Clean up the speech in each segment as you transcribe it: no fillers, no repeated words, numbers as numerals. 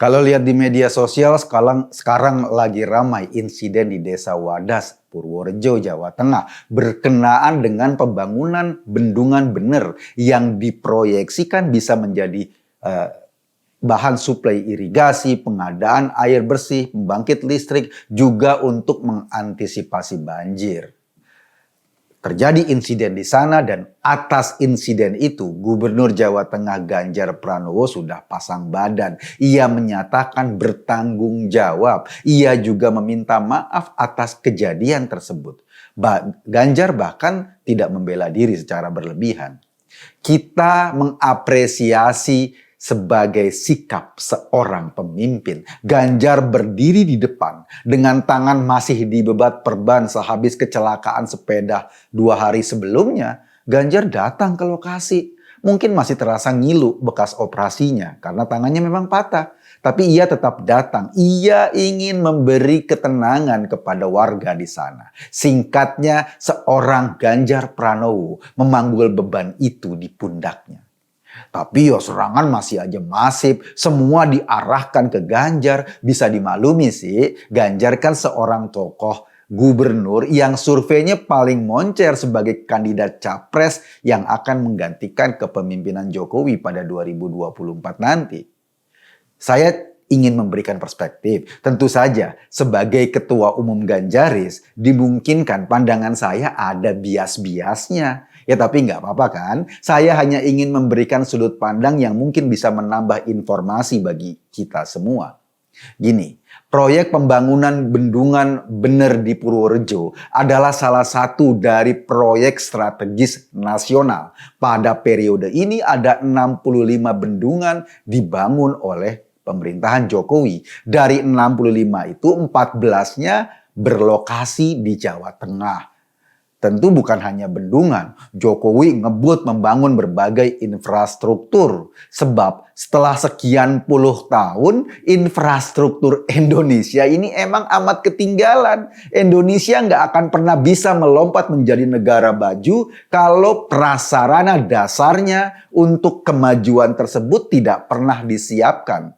Kalau lihat di media sosial sekarang lagi ramai insiden di Desa Wadas, Purworejo, Jawa Tengah berkenaan dengan pembangunan bendungan bener yang diproyeksikan bisa menjadi eh, bahan suplai irigasi, pengadaan air bersih, pembangkit listrik, juga untuk mengantisipasi banjir. Terjadi insiden di sana dan atas insiden itu Gubernur Jawa Tengah Ganjar Pranowo sudah pasang badan. Ia menyatakan bertanggung jawab. Ia juga meminta maaf atas kejadian tersebut. Ganjar bahkan tidak membela diri secara berlebihan. Kita mengapresiasi sebagai sikap seorang pemimpin. Ganjar berdiri di depan dengan tangan masih dibebat perban sehabis kecelakaan sepeda 2 hari sebelumnya. Ganjar datang ke lokasi. Mungkin masih terasa ngilu bekas operasinya karena tangannya memang patah. Tapi ia tetap datang. Ia ingin memberi ketenangan kepada warga di sana. Singkatnya, seorang Ganjar Pranowo memanggul beban itu di pundaknya. Tapi serangan masih aja masif, semua diarahkan ke Ganjar. Bisa dimaklumi sih, Ganjar kan seorang tokoh gubernur yang surveinya paling moncer sebagai kandidat capres yang akan menggantikan kepemimpinan Jokowi pada 2024 nanti. Saya ingin memberikan perspektif. Tentu saja sebagai ketua umum Ganjaris dimungkinkan pandangan saya ada bias-biasnya. Ya tapi nggak apa-apa kan. Saya hanya ingin memberikan sudut pandang yang mungkin bisa menambah informasi bagi kita semua. Gini, proyek pembangunan bendungan bener di Purworejo adalah salah satu dari proyek strategis nasional. Pada periode ini ada 65 bendungan dibangun oleh pemerintahan Jokowi. Dari 65 itu 14-nya berlokasi di Jawa Tengah. Tentu bukan hanya bendungan, Jokowi ngebut membangun berbagai infrastruktur. Sebab setelah sekian puluh tahun, infrastruktur Indonesia ini emang amat ketinggalan. Indonesia nggak akan pernah bisa melompat menjadi negara maju kalau prasarana dasarnya untuk kemajuan tersebut tidak pernah disiapkan.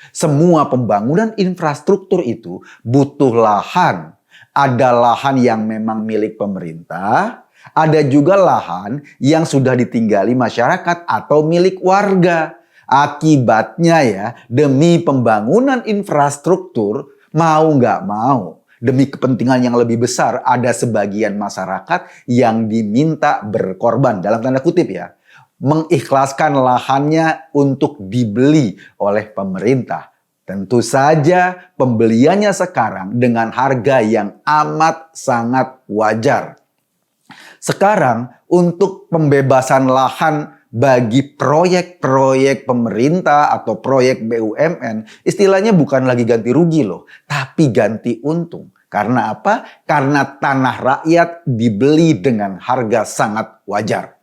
Semua pembangunan infrastruktur itu butuh lahan. Ada lahan yang memang milik pemerintah, ada juga lahan yang sudah ditinggali masyarakat atau milik warga. Akibatnya ya, demi pembangunan infrastruktur, mau nggak mau, demi kepentingan yang lebih besar, ada sebagian masyarakat yang diminta berkorban, dalam tanda kutip ya, mengikhlaskan lahannya untuk dibeli oleh pemerintah. Tentu saja pembeliannya sekarang dengan harga yang amat sangat wajar. Sekarang untuk pembebasan lahan bagi proyek-proyek pemerintah atau proyek BUMN, istilahnya bukan lagi ganti rugi loh, tapi ganti untung. Karena apa? Karena tanah rakyat dibeli dengan harga sangat wajar.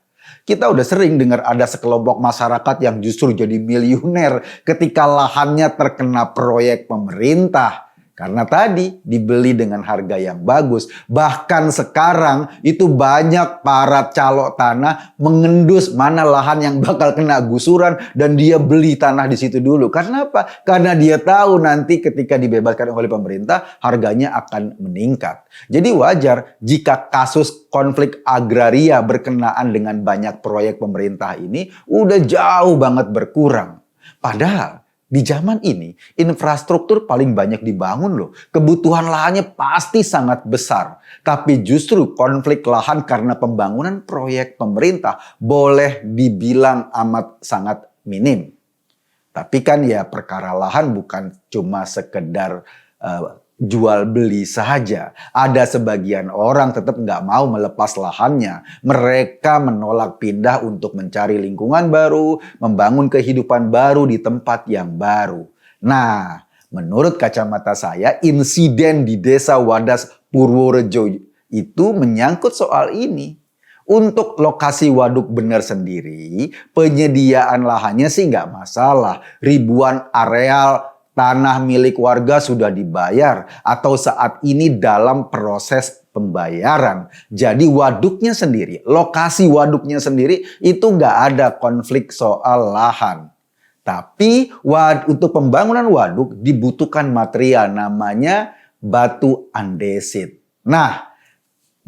Kita udah sering dengar ada sekelompok masyarakat yang justru jadi miliuner ketika lahannya terkena proyek pemerintah. Karena tadi dibeli dengan harga yang bagus. Bahkan sekarang itu banyak para calok tanah mengendus mana lahan yang bakal kena gusuran dan dia beli tanah di situ dulu. Karena apa? Karena dia tahu nanti ketika dibebaskan oleh pemerintah harganya akan meningkat. Jadi wajar jika kasus konflik agraria berkenaan dengan banyak proyek pemerintah ini udah jauh banget berkurang. Padahal di zaman ini, infrastruktur paling banyak dibangun loh. Kebutuhan lahannya pasti sangat besar. Tapi justru konflik lahan karena pembangunan proyek pemerintah boleh dibilang amat sangat minim. Tapi kan ya perkara lahan bukan cuma sekedar jual beli saja. Ada sebagian orang tetap nggak mau melepas lahannya. Mereka menolak pindah untuk mencari lingkungan baru, membangun kehidupan baru di tempat yang baru. Nah, menurut kacamata saya, insiden di Desa Wadas Purworejo itu menyangkut soal ini. Untuk lokasi waduk bener sendiri, penyediaan lahannya sih nggak masalah. Ribuan areal tanah milik warga sudah dibayar atau saat ini dalam proses pembayaran. Jadi waduknya sendiri, lokasi waduknya sendiri itu nggak ada konflik soal lahan. Tapi untuk pembangunan waduk dibutuhkan material namanya batu andesit. Nah,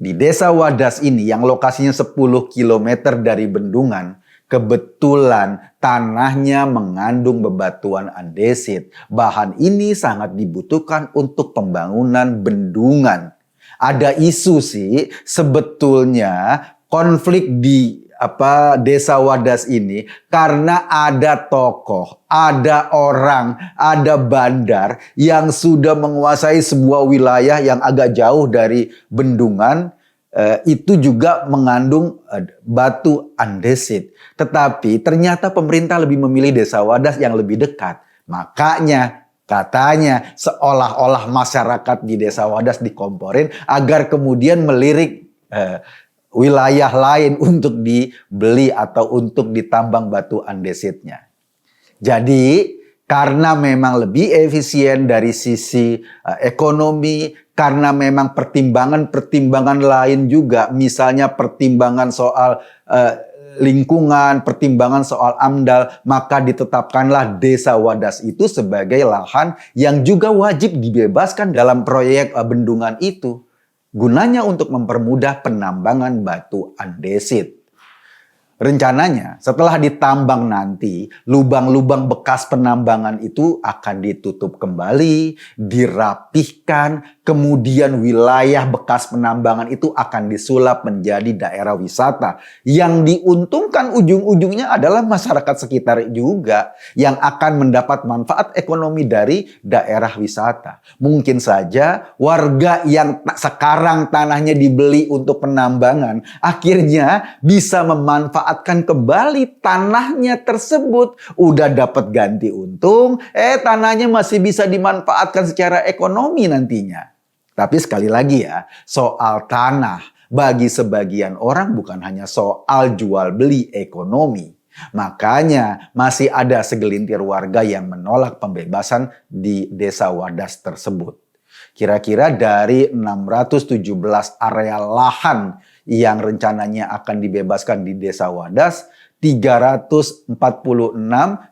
di Desa Wadas ini yang lokasinya 10 km dari bendungan, kebetulan tanahnya mengandung bebatuan andesit. Bahan ini sangat dibutuhkan untuk pembangunan bendungan. Ada isu sih sebetulnya konflik di Desa Wadas ini karena ada tokoh, ada orang, ada bandar yang sudah menguasai sebuah wilayah yang agak jauh dari bendungan, itu juga mengandung batu andesit. Tetapi ternyata pemerintah lebih memilih Desa Wadas yang lebih dekat. Makanya katanya seolah-olah masyarakat di Desa Wadas dikomporin agar kemudian melirik wilayah lain untuk dibeli atau untuk ditambang batu andesitnya. Jadi karena memang lebih efisien dari sisi ekonomi, karena memang pertimbangan lain juga, misalnya pertimbangan soal lingkungan, pertimbangan soal AMDAL, maka ditetapkanlah Desa Wadas itu sebagai lahan yang juga wajib dibebaskan dalam proyek bendungan itu. Gunanya untuk mempermudah penambangan batu andesit. Rencananya setelah ditambang nanti, lubang-lubang bekas penambangan itu akan ditutup kembali, dirapihkan, kemudian wilayah bekas penambangan itu akan disulap menjadi daerah wisata. Yang diuntungkan ujung-ujungnya adalah masyarakat sekitar juga yang akan mendapat manfaat ekonomi dari daerah wisata. Mungkin saja warga yang sekarang tanahnya dibeli untuk penambangan akhirnya bisa memanfaatkan kembali tanahnya tersebut. Udah dapat ganti untung, tanahnya masih bisa dimanfaatkan secara ekonomi nantinya. Tapi sekali lagi ya, soal tanah bagi sebagian orang bukan hanya soal jual beli ekonomi. Makanya masih ada segelintir warga yang menolak pembebasan di Desa Wadas tersebut. Kira-kira dari 617 area lahan yang rencananya akan dibebaskan di Desa Wadas, 346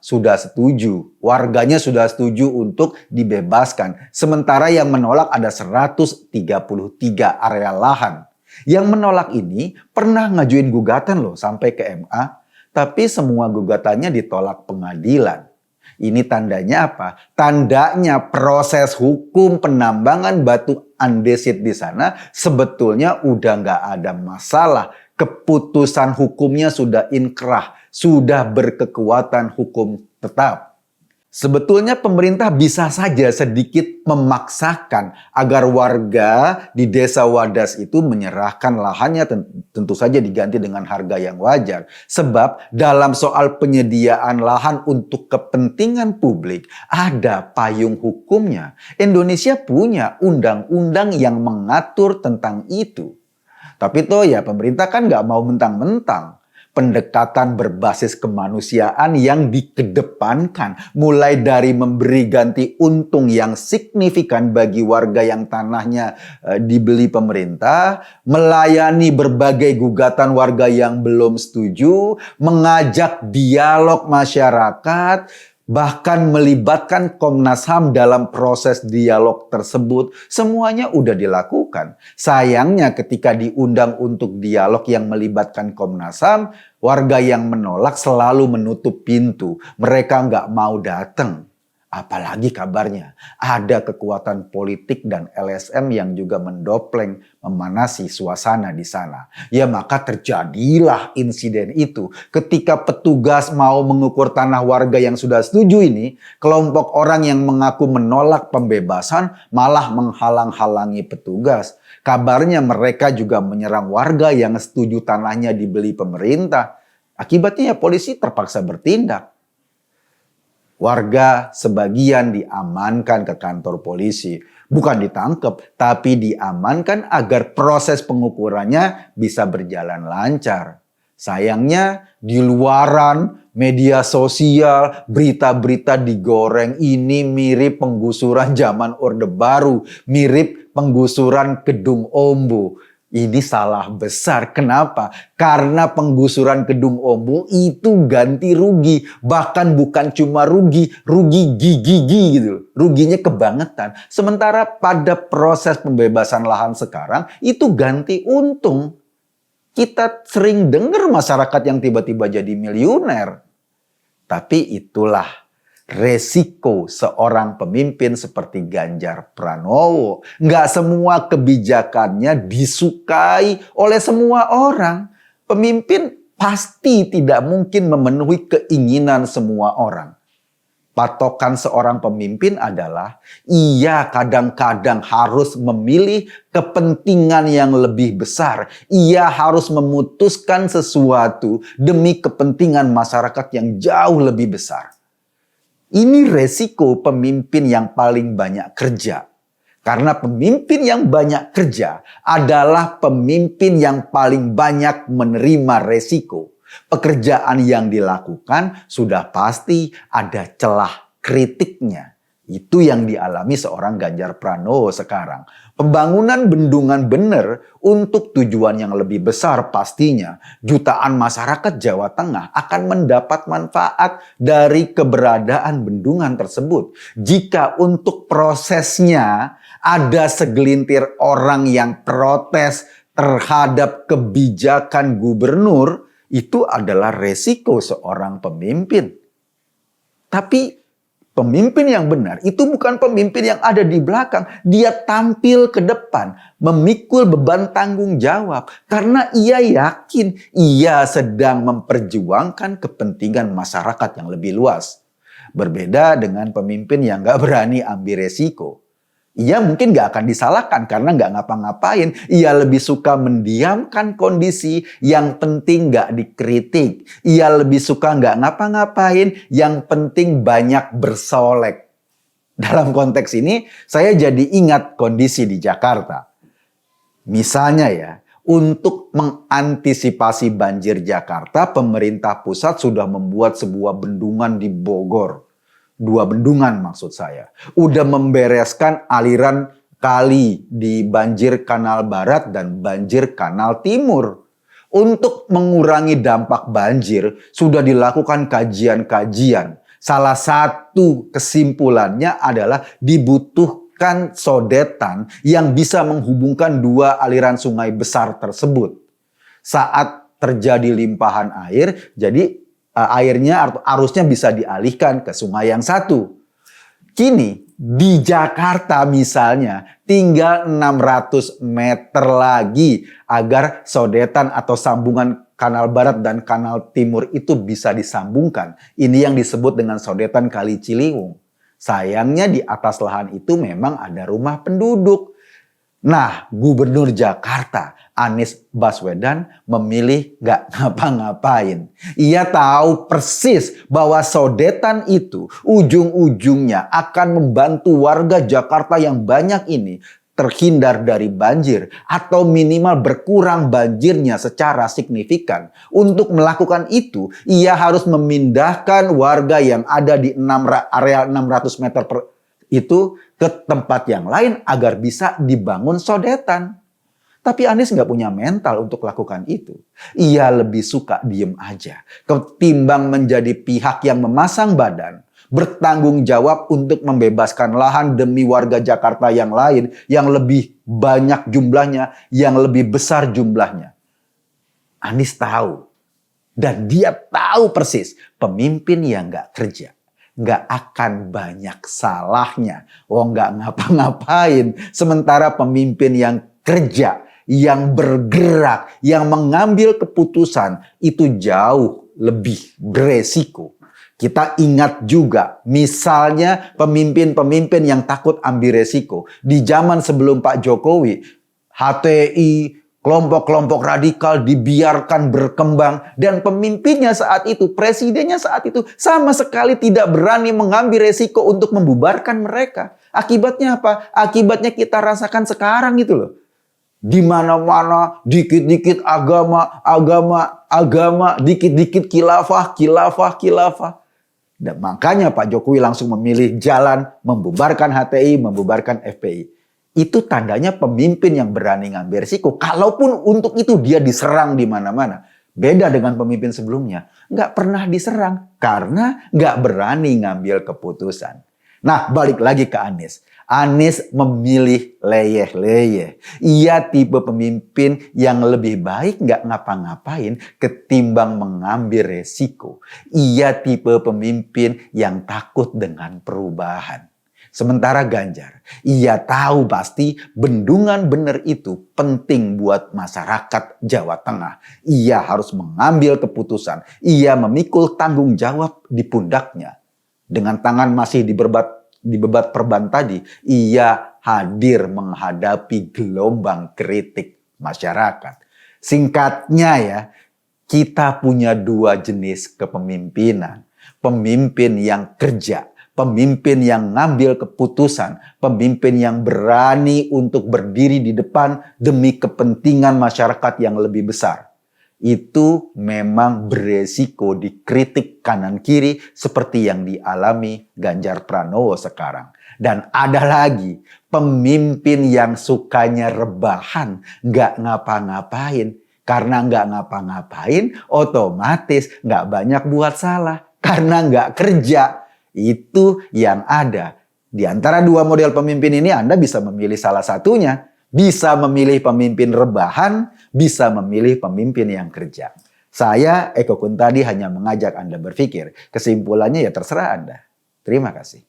sudah setuju. Warganya sudah setuju untuk dibebaskan. Sementara yang menolak ada 133 area lahan. Yang menolak ini pernah ngajuin gugatan loh sampai ke MA, tapi semua gugatannya ditolak pengadilan. Ini tandanya apa? Tandanya proses hukum penambangan batu andesit di sana sebetulnya udah nggak ada masalah. Keputusan hukumnya sudah inkrah, sudah berkekuatan hukum tetap. Sebetulnya pemerintah bisa saja sedikit memaksakan agar warga di Desa Wadas itu menyerahkan lahannya, tentu saja diganti dengan harga yang wajar. Sebab dalam soal penyediaan lahan untuk kepentingan publik ada payung hukumnya. Indonesia punya undang-undang yang mengatur tentang itu. Tapi toh ya pemerintah kan nggak mau mentang-mentang. Pendekatan berbasis kemanusiaan yang dikedepankan, mulai dari memberi ganti untung yang signifikan bagi warga yang tanahnya dibeli pemerintah, melayani berbagai gugatan warga yang belum setuju, mengajak dialog masyarakat, bahkan melibatkan Komnas HAM dalam proses dialog tersebut, semuanya udah dilakukan. Sayangnya ketika diundang untuk dialog yang melibatkan Komnas HAM, warga yang menolak selalu menutup pintu. Mereka nggak mau datang. Apalagi kabarnya ada kekuatan politik dan LSM yang juga mendopleng, memanasi suasana di sana. Ya maka terjadilah insiden itu. Ketika petugas mau mengukur tanah warga yang sudah setuju ini, kelompok orang yang mengaku menolak pembebasan malah menghalang-halangi petugas. Kabarnya mereka juga menyerang warga yang setuju tanahnya dibeli pemerintah. Akibatnya ya polisi terpaksa bertindak. Warga sebagian diamankan ke kantor polisi. Bukan ditangkap, tapi diamankan agar proses pengukurannya bisa berjalan lancar. Sayangnya di luaran media sosial, berita-berita digoreng ini mirip penggusuran zaman Orde Baru, mirip penggusuran Gedung Ombo. Ini salah besar. Kenapa? Karena penggusuran gedung Ombo itu ganti rugi. Bahkan bukan cuma rugi, rugi gigi gitu. Ruginya kebangetan. Sementara pada proses pembebasan lahan sekarang itu ganti untung. Kita sering dengar masyarakat yang tiba-tiba jadi miliuner. Tapi itulah resiko seorang pemimpin seperti Ganjar Pranowo. Nggak semua kebijakannya disukai oleh semua orang. Pemimpin pasti tidak mungkin memenuhi keinginan semua orang. Patokan seorang pemimpin adalah ia kadang-kadang harus memilih kepentingan yang lebih besar. Ia harus memutuskan sesuatu demi kepentingan masyarakat yang jauh lebih besar. Ini resiko pemimpin yang paling banyak kerja. Karena pemimpin yang banyak kerja adalah pemimpin yang paling banyak menerima resiko. Pekerjaan yang dilakukan sudah pasti ada celah kritiknya. Itu yang dialami seorang Ganjar Pranowo sekarang. Pembangunan bendungan bener untuk tujuan yang lebih besar pastinya. Jutaan masyarakat Jawa Tengah akan mendapat manfaat dari keberadaan bendungan tersebut. Jika untuk prosesnya ada segelintir orang yang protes terhadap kebijakan gubernur, itu adalah resiko seorang pemimpin. Tapi pemimpin yang benar itu bukan pemimpin yang ada di belakang. Dia tampil ke depan, memikul beban tanggung jawab. Karena ia yakin ia sedang memperjuangkan kepentingan masyarakat yang lebih luas. Berbeda dengan pemimpin yang gak berani ambil resiko. Ia mungkin gak akan disalahkan karena gak ngapa-ngapain. Ia lebih suka mendiamkan kondisi, yang penting gak dikritik. Ia lebih suka gak ngapa-ngapain, yang penting banyak bersolek. Dalam konteks ini, saya jadi ingat kondisi di Jakarta. Misalnya ya, untuk mengantisipasi banjir Jakarta, pemerintah pusat sudah membuat sebuah bendungan di Bogor. 2 bendungan maksud saya. Udah membereskan aliran kali di banjir Kanal Barat dan banjir Kanal Timur. Untuk mengurangi dampak banjir, sudah dilakukan kajian-kajian. Salah satu kesimpulannya adalah dibutuhkan sodetan yang bisa menghubungkan 2 aliran sungai besar tersebut. Saat terjadi limpahan air, jadi airnya, arusnya bisa dialihkan ke sungai yang satu. Kini di Jakarta misalnya tinggal 600 meter lagi agar sodetan atau sambungan Kanal Barat dan Kanal Timur itu bisa disambungkan. Ini yang disebut dengan sodetan Kali Ciliwung. Sayangnya di atas lahan itu memang ada rumah penduduk. Nah, Gubernur Jakarta Anies Baswedan memilih gak ngapa-ngapain. Ia tahu persis bahwa sodetan itu ujung-ujungnya akan membantu warga Jakarta yang banyak ini terhindar dari banjir atau minimal berkurang banjirnya secara signifikan. Untuk melakukan itu, ia harus memindahkan warga yang ada di area 600 meter itu ke tempat yang lain agar bisa dibangun sodetan. Tapi Anies nggak punya mental untuk lakukan itu. Ia lebih suka diem aja ketimbang menjadi pihak yang memasang badan, bertanggung jawab untuk membebaskan lahan demi warga Jakarta yang lain yang lebih banyak jumlahnya, yang lebih besar jumlahnya. Anies tahu dan dia tahu persis pemimpin yang nggak kerja nggak akan banyak salahnya. Nggak ngapa-ngapain. Sementara pemimpin yang kerja, yang bergerak, yang mengambil keputusan itu jauh lebih beresiko. Kita ingat juga misalnya pemimpin-pemimpin yang takut ambil resiko. Di zaman sebelum Pak Jokowi, HTI, kelompok-kelompok radikal dibiarkan berkembang dan pemimpinnya saat itu, presidennya saat itu sama sekali tidak berani mengambil resiko untuk membubarkan mereka. Akibatnya apa? Akibatnya kita rasakan sekarang gitu loh. Di mana-mana dikit-dikit agama, dikit-dikit khilafah. Dan makanya Pak Jokowi langsung memilih jalan membubarkan HTI, membubarkan FPI. Itu tandanya pemimpin yang berani ngambil risiko. Kalaupun untuk itu dia diserang di mana-mana. Beda dengan pemimpin sebelumnya. Nggak pernah diserang karena nggak berani ngambil keputusan. Nah, balik lagi ke Anies. Anies memilih leyeh-leyeh. Ia tipe pemimpin yang lebih baik nggak ngapa-ngapain ketimbang mengambil resiko. Ia tipe pemimpin yang takut dengan perubahan. Sementara Ganjar, ia tahu pasti bendungan bener itu penting buat masyarakat Jawa Tengah. Ia harus mengambil keputusan. Ia memikul tanggung jawab di pundaknya. Dengan tangan masih dibebat perban tadi, ia hadir menghadapi gelombang kritik masyarakat. Singkatnya ya, kita punya dua jenis kepemimpinan. Pemimpin yang kerja, pemimpin yang ngambil keputusan, pemimpin yang berani untuk berdiri di depan demi kepentingan masyarakat yang lebih besar. Itu memang beresiko dikritik kanan kiri seperti yang dialami Ganjar Pranowo sekarang. Dan ada lagi pemimpin yang sukanya rebahan, nggak ngapa-ngapain. Karena nggak ngapa-ngapain, otomatis nggak banyak buat salah. Karena nggak kerja. Itu yang ada. Di antara dua model pemimpin ini Anda bisa memilih salah satunya. Bisa memilih pemimpin rebahan, bisa memilih pemimpin yang kerja. Saya, Eko Kuntadi, hanya mengajak Anda berpikir. Kesimpulannya ya terserah Anda. Terima kasih.